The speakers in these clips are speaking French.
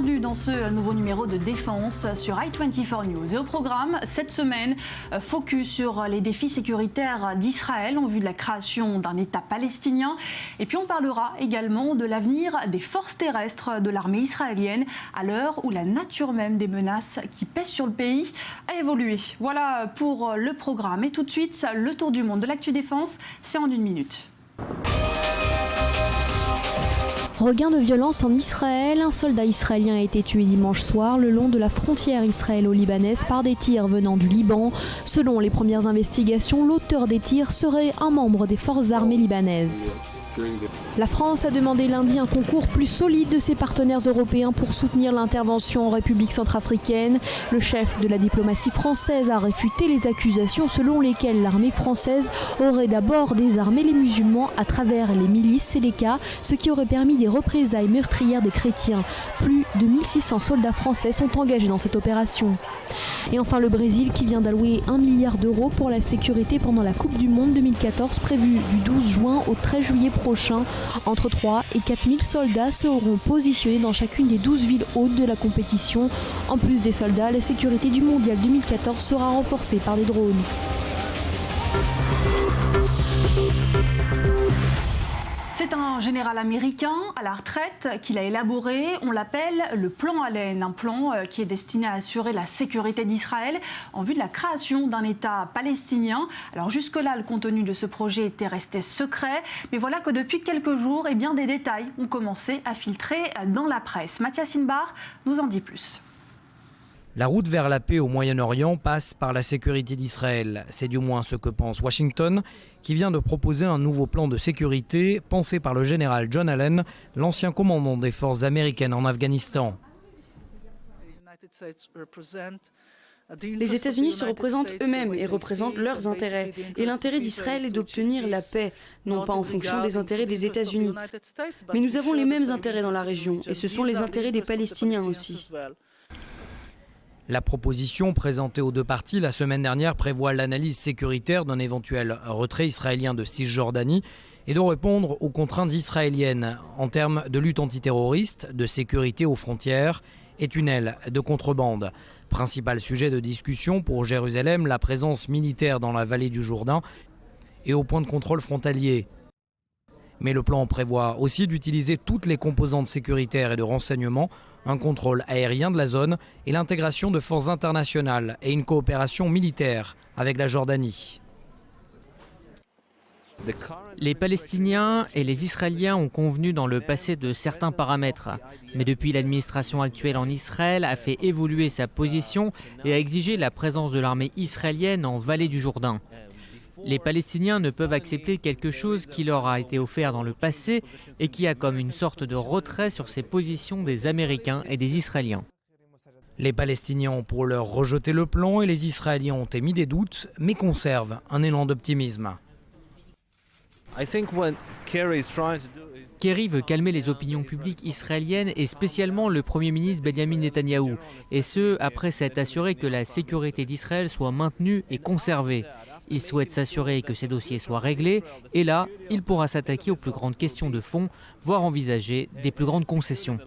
bienvenue dans ce nouveau numéro de Défense sur i24 News. Et au programme, cette semaine, focus sur les défis sécuritaires d'Israël en vue de la création d'un État palestinien. Et puis on parlera également de l'avenir des forces terrestres de l'armée israélienne à l'heure où la nature même des menaces qui pèsent sur le pays a évolué. Voilà pour le programme. Et tout de suite, le tour du monde de l'actu défense, c'est en 1 minute. Regain de violence en Israël, un soldat israélien a été tué dimanche soir le long de la frontière israélo-libanaise par des tirs venant du Liban. Selon les premières investigations, l'auteur des tirs serait un membre des forces armées libanaises. La France a demandé lundi un concours plus solide de ses partenaires européens pour soutenir l'intervention en République centrafricaine. Le chef de la diplomatie française a réfuté les accusations selon lesquelles l'armée française aurait d'abord désarmé les musulmans à travers les milices Séléka, ce qui aurait permis des représailles meurtrières des chrétiens. Plus de 1600 soldats français sont engagés dans cette opération. Et enfin le Brésil qui vient d'allouer 1 milliard d'euros pour la sécurité pendant la Coupe du Monde 2014 prévue du 12 juin au 13 juillet prochain. Entre 3 et 4 000 soldats seront positionnés dans chacune des 12 villes hautes de la compétition. En plus des soldats, la sécurité du Mondial 2014 sera renforcée par des drones. C'est un général américain à la retraite qu'il a élaboré. On l'appelle le plan Allen, un plan qui est destiné à assurer la sécurité d'Israël en vue de la création d'un État palestinien. Alors jusque-là, le contenu de ce projet était resté secret. Mais voilà que depuis quelques jours, des détails ont commencé à filtrer dans la presse. Mathias Inbar nous en dit plus. La route vers la paix au Moyen-Orient passe par la sécurité d'Israël. C'est du moins ce que pense Washington, qui vient de proposer un nouveau plan de sécurité pensé par le général John Allen, l'ancien commandant des forces américaines en Afghanistan. Les États-Unis se représentent eux-mêmes et représentent leurs intérêts. Et l'intérêt d'Israël est d'obtenir la paix, non pas en fonction des intérêts des États-Unis. Mais nous avons les mêmes intérêts dans la région, et ce sont les intérêts des Palestiniens aussi. La proposition présentée aux deux parties la semaine dernière prévoit l'analyse sécuritaire d'un éventuel retrait israélien de Cisjordanie et de répondre aux contraintes israéliennes en termes de lutte antiterroriste, de sécurité aux frontières et tunnels de contrebande. Principal sujet de discussion pour Jérusalem, la présence militaire dans la vallée du Jourdain et au point de contrôle frontalier. Mais le plan prévoit aussi d'utiliser toutes les composantes sécuritaires et de renseignement, un contrôle aérien de la zone et l'intégration de forces internationales et une coopération militaire avec la Jordanie. Les Palestiniens et les Israéliens ont convenu dans le passé de certains paramètres. Mais depuis, l'administration actuelle en Israël a fait évoluer sa position et a exigé la présence de l'armée israélienne en vallée du Jourdain. Les Palestiniens ne peuvent accepter quelque chose qui leur a été offert dans le passé et qui a comme une sorte de retrait sur ces positions des Américains et des Israéliens. Les Palestiniens ont pour leur rejeté le plan et les Israéliens ont émis des doutes, mais conservent un élan d'optimisme. Kerry veut calmer les opinions publiques israéliennes et spécialement le Premier ministre Benjamin Netanyahou. Et ce, après s'être assuré que la sécurité d'Israël soit maintenue et conservée. Il souhaite s'assurer que ces dossiers soient réglés et là, il pourra s'attaquer aux plus grandes questions de fond, voire envisager des plus grandes concessions.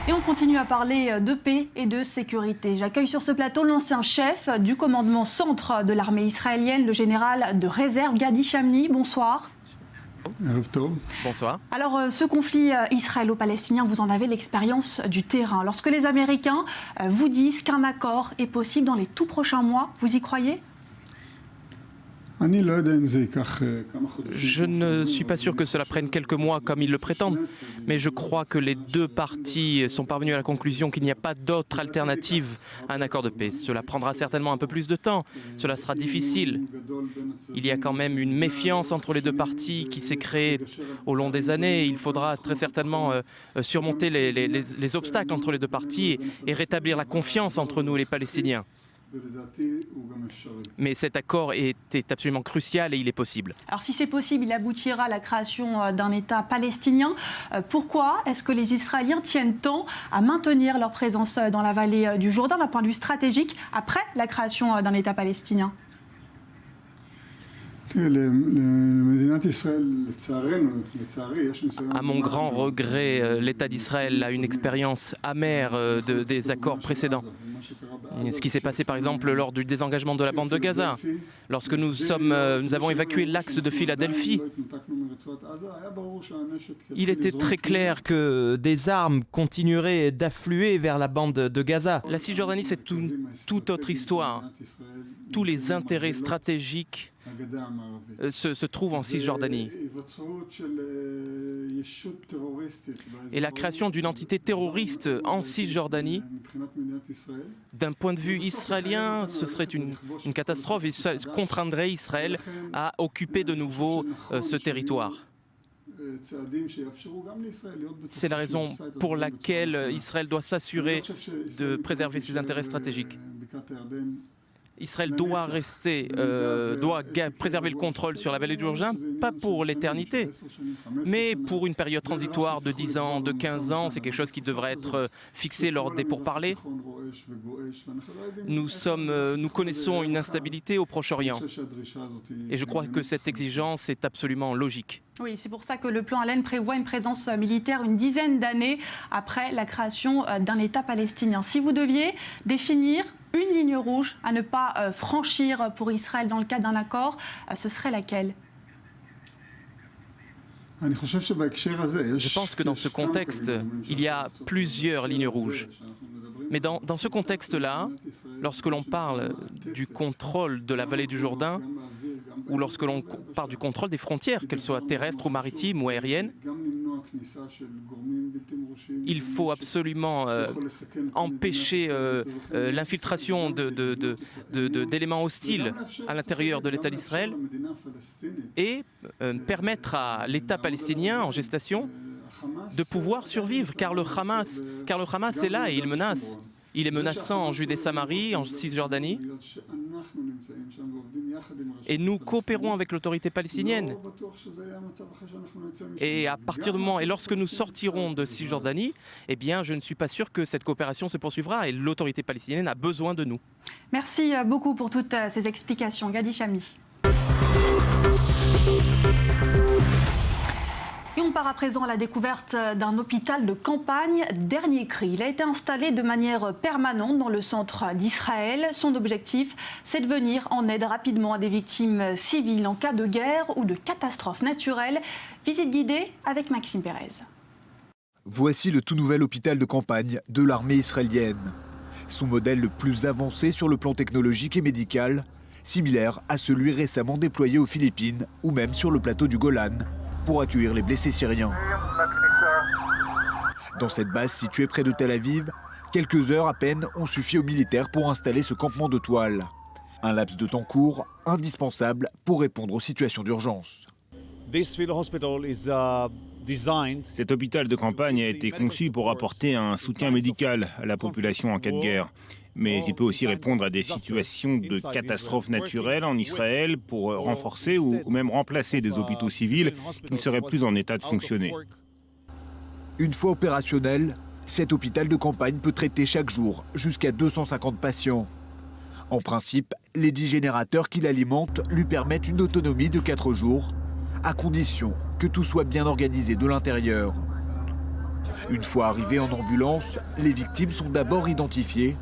Et on continue à parler de paix et de sécurité. J'accueille sur ce plateau l'ancien chef du commandement centre de l'armée israélienne, le général de réserve Gadi Shamni. Bonsoir. Bonsoir. Alors, ce conflit israélo-palestinien, vous en avez l'expérience du terrain. Lorsque les Américains vous disent qu'un accord est possible dans les tout prochains mois, vous y croyez ? Je ne suis pas sûr que cela prenne quelques mois comme ils le prétendent, mais je crois que les deux parties sont parvenues à la conclusion qu'il n'y a pas d'autre alternative à un accord de paix. Cela prendra certainement un peu plus de temps, cela sera difficile. Il y a quand même une méfiance entre les deux parties qui s'est créée au long des années. Il faudra très certainement surmonter les obstacles entre les deux parties et rétablir la confiance entre nous et les Palestiniens. Mais cet accord était absolument crucial et il est possible. Alors si c'est possible, il aboutira à la création d'un État palestinien. Pourquoi est-ce que les Israéliens tiennent tant à maintenir leur présence dans la vallée du Jourdain d'un point de vue stratégique après la création d'un État palestinien ? À mon grand regret, l'État d'Israël a une expérience amère des accords précédents. Ce qui s'est passé par exemple lors du désengagement de la bande de Gaza, lorsque nous avons évacué l'axe de Philadelphie. Il était très clair que des armes continueraient d'affluer vers la bande de Gaza. La Cisjordanie, c'est toute autre histoire. Tous les intérêts stratégiques se trouvent en Cisjordanie. Et la création d'une entité terroriste en Cisjordanie, d'un point de vue israélien, ce serait une catastrophe et ça contraindrait Israël à occuper de nouveau ce territoire. C'est la raison pour laquelle Israël doit s'assurer de préserver ses intérêts stratégiques. Israël doit préserver le contrôle sur la vallée du Jourdain, pas pour l'éternité, mais pour une période transitoire de 10 ans, de 15 ans. C'est quelque chose qui devrait être fixé lors des pourparlers. Nous connaissons une instabilité au Proche-Orient et je crois que cette exigence est absolument logique. Oui, c'est pour ça que le plan Allen prévoit une présence militaire une dizaine d'années après la création d'un État palestinien. Si vous deviez définir une ligne rouge à ne pas franchir pour Israël dans le cadre d'un accord, ce serait laquelle ? Je pense que dans ce contexte, il y a plusieurs lignes rouges. Mais dans ce contexte-là, lorsque l'on parle du contrôle de la vallée du Jourdain, ou lorsque l'on parle du contrôle des frontières, qu'elles soient terrestres ou maritimes ou aériennes, il faut absolument empêcher l'infiltration d'éléments hostiles à l'intérieur de l'État d'Israël et permettre à l'État palestinien en gestation de pouvoir survivre, car le Hamas est là et il menace. Il est menaçant en Judée-Samarie, en Cisjordanie. Et nous coopérons avec l'autorité palestinienne. Et à partir du moment, et lorsque nous sortirons de Cisjordanie, eh bien, je ne suis pas sûr que cette coopération se poursuivra et l'autorité palestinienne a besoin de nous. Merci beaucoup pour toutes ces explications. Gadi Chami. Et on part à présent à la découverte d'un hôpital de campagne dernier cri. Il a été installé de manière permanente dans le centre d'Israël. Son objectif, c'est de venir en aide rapidement à des victimes civiles en cas de guerre ou de catastrophe naturelle. Visite guidée avec Maxime Pérez. Voici le tout nouvel hôpital de campagne de l'armée israélienne. Son modèle le plus avancé sur le plan technologique et médical, similaire à celui récemment déployé aux Philippines ou même sur le plateau du Golan, pour accueillir les blessés syriens. Dans cette base située près de Tel Aviv, quelques heures à peine ont suffi aux militaires pour installer ce campement de toile. Un laps de temps court, indispensable pour répondre aux situations d'urgence. Cet hôpital de campagne a été conçu pour apporter un soutien médical à la population en cas de guerre. Mais il peut aussi répondre à des situations de catastrophes naturelles en Israël pour renforcer ou même remplacer des hôpitaux civils qui ne seraient plus en état de fonctionner. Une fois opérationnel, cet hôpital de campagne peut traiter chaque jour jusqu'à 250 patients. En principe, les 10 générateurs qui l'alimentent lui permettent une autonomie de 4 jours, à condition que tout soit bien organisé de l'intérieur. Une fois arrivées en ambulance, les victimes sont d'abord identifiées,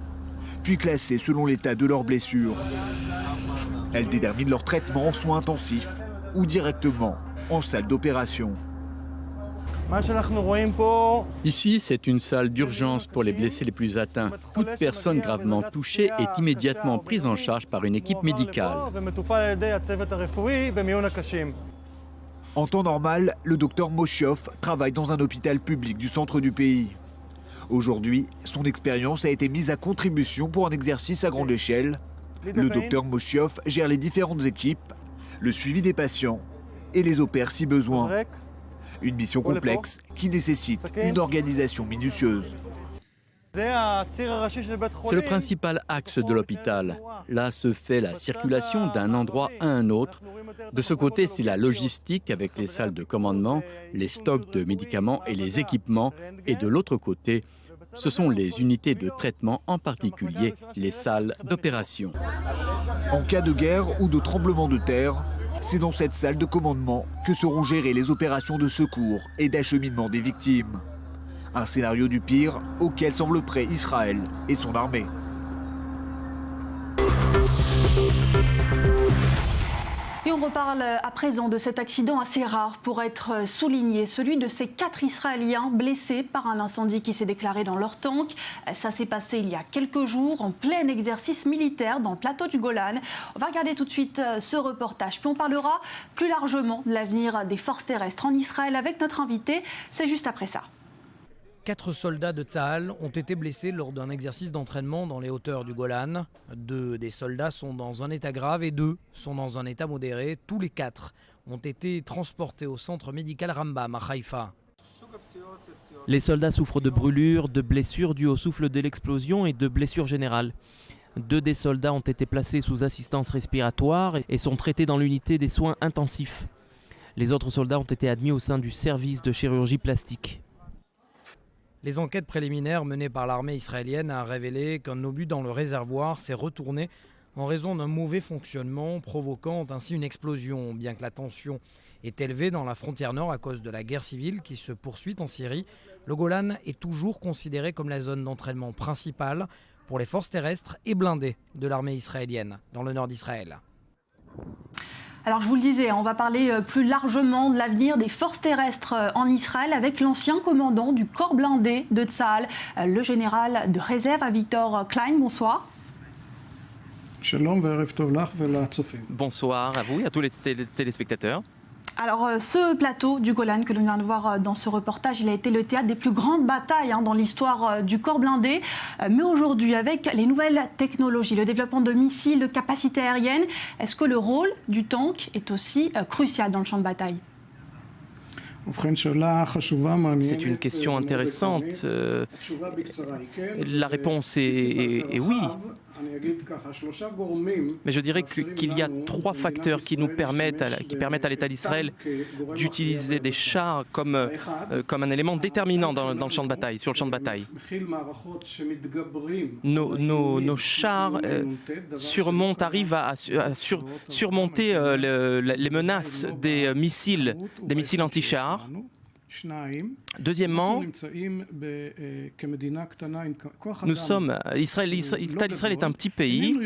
puis classées selon l'état de leurs blessures. Elles déterminent leur traitement en soins intensifs ou directement en salle d'opération. Ici, c'est une salle d'urgence pour les blessés les plus atteints. Toute personne gravement touchée est immédiatement prise en charge par une équipe médicale. En temps normal, le docteur Moshiov travaille dans un hôpital public du centre du pays. Aujourd'hui, son expérience a été mise à contribution pour un exercice à grande échelle. Le docteur Moshiov gère les différentes équipes, le suivi des patients et les opère si besoin. Une mission complexe qui nécessite une organisation minutieuse. C'est le principal axe de l'hôpital. Là se fait la circulation d'un endroit à un autre. De ce côté, c'est la logistique avec les salles de commandement, les stocks de médicaments et les équipements. Et de l'autre côté, ce sont les unités de traitement, en particulier les salles d'opération. En cas de guerre ou de tremblement de terre, C'est dans cette salle de commandement que seront gérées les opérations de secours et d'acheminement des victimes. Un scénario du pire auquel semble prêt Israël et son armée. Et on reparle à présent de cet accident assez rare pour être souligné, celui de ces 4 Israéliens blessés par un incendie qui s'est déclaré dans leur tank. Ça s'est passé il y a quelques jours en plein exercice militaire dans le plateau du Golan. On va regarder tout de suite ce reportage, puis on parlera plus largement de l'avenir des forces terrestres en Israël avec notre invité. C'est juste après ça. 4 soldats de Tsahal ont été blessés lors d'un exercice d'entraînement dans les hauteurs du Golan. 2 des soldats sont dans un état grave et 2 sont dans un état modéré. Tous les 4 ont été transportés au centre médical Rambam à Haïfa. Les soldats souffrent de brûlures, de blessures dues au souffle de l'explosion et de blessures générales. 2 des soldats ont été placés sous assistance respiratoire et sont traités dans l'unité des soins intensifs. Les autres soldats ont été admis au sein du service de chirurgie plastique. Les enquêtes préliminaires menées par l'armée israélienne ont révélé qu'un obus dans le réservoir s'est retourné en raison d'un mauvais fonctionnement, provoquant ainsi une explosion. Bien que la tension est élevée dans la frontière nord à cause de la guerre civile qui se poursuit en Syrie, le Golan est toujours considéré comme la zone d'entraînement principale pour les forces terrestres et blindées de l'armée israélienne dans le nord d'Israël. Alors je vous le disais, on va parler plus largement de l'avenir des forces terrestres en Israël avec l'ancien commandant du corps blindé de Tsahal, le général de réserve Avigdor Klein. Bonsoir. Bonsoir à vous et à tous les téléspectateurs. Alors ce plateau du Golan que l'on vient de voir dans ce reportage, il a été le théâtre des plus grandes batailles dans l'histoire du corps blindé. Mais aujourd'hui, avec les nouvelles technologies, le développement de missiles, de capacités aériennes, est-ce que le rôle du tank est aussi crucial dans le champ de bataille ? C'est une question intéressante. La réponse est oui. Mais je dirais qu'il y a 3 facteurs qui permettent à l'État d'Israël d'utiliser des chars comme un élément déterminant dans le champ de bataille, sur le champ de bataille. Nos chars arrivent à surmonter les menaces des missiles anti-chars. Deuxièmement, l'État d'Israël est un petit pays.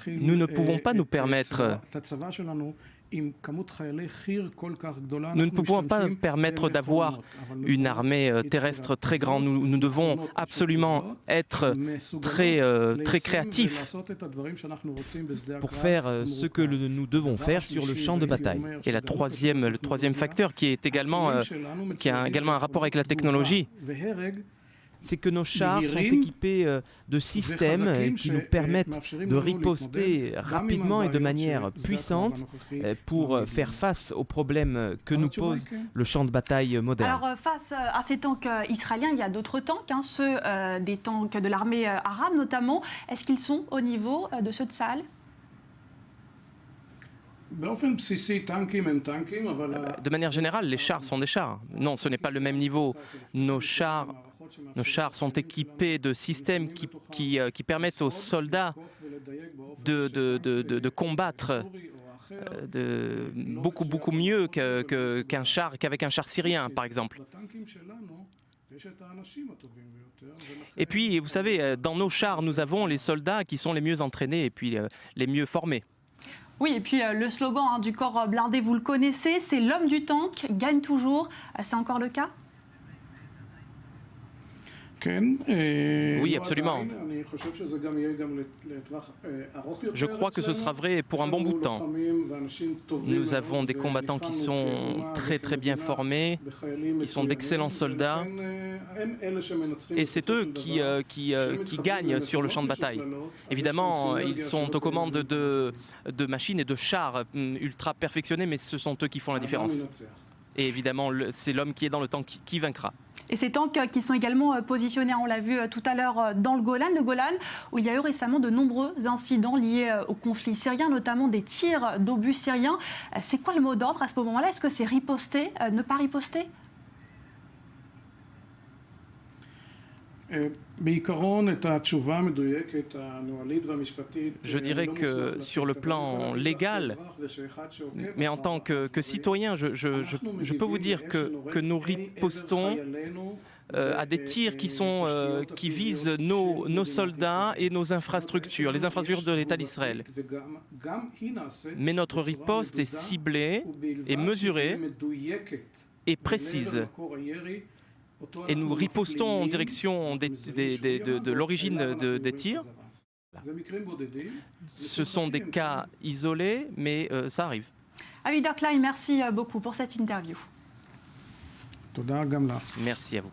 Nous ne pouvons pas nous permettre d'avoir une armée terrestre très grande. Nous devons absolument être très créatifs pour faire ce que nous devons faire sur le champ de bataille. Et le troisième facteur qui a également un rapport avec la technologie, c'est que nos chars sont équipés de systèmes qui nous permettent de riposter rapidement et de manière puissante pour faire face aux problèmes que nous pose le champ de bataille moderne. Alors face à ces tanks israéliens, il y a d'autres tanks, ceux des tanks de l'armée arabe notamment. Est-ce qu'ils sont au niveau de ceux de Tsahal ? De manière générale, les chars sont des chars. Non, ce n'est pas le même niveau. Nos chars sont équipés de systèmes qui permettent aux soldats de combattre beaucoup mieux qu'avec un char syrien, par exemple. Et puis, vous savez, dans nos chars, nous avons les soldats qui sont les mieux entraînés et puis les mieux formés. Oui, et puis le slogan du corps blindé, vous le connaissez, c'est l'homme du tank gagne toujours. C'est encore le cas ? Oui, absolument. Je crois que ce sera vrai pour un bon bout de temps. Nous avons des combattants qui sont très bien formés, qui sont d'excellents soldats, et c'est eux qui gagnent sur le champ de bataille. Évidemment, ils sont aux commandes de machines et de chars ultra perfectionnés, mais ce sont eux qui font la différence. Et évidemment, c'est l'homme qui est dans le tank qui vaincra. Et ces tanks qui sont également positionnés, on l'a vu tout à l'heure, dans le Golan, où il y a eu récemment de nombreux incidents liés au conflit syrien, notamment des tirs d'obus syriens. C'est quoi le mot d'ordre à ce moment-là ? Est-ce que c'est riposter, ne pas riposter ? Je dirais que sur le plan légal, mais en tant que citoyen, je peux vous dire que nous ripostons à des tirs qui visent nos soldats et nos infrastructures, les infrastructures de l'État d'Israël. Mais notre riposte est ciblée et mesurée et précise. Et nous ripostons en direction de l'origine des tirs. Ce sont des cas isolés, mais ça arrive. Avidan Klein, merci beaucoup pour cette interview. Merci à vous.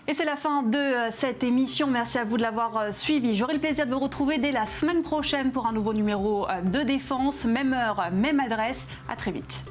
Et c'est la fin de cette émission. Merci à vous de l'avoir suivi. J'aurai le plaisir de vous retrouver dès la semaine prochaine pour un nouveau numéro de Défense. Même heure, même adresse. À très vite.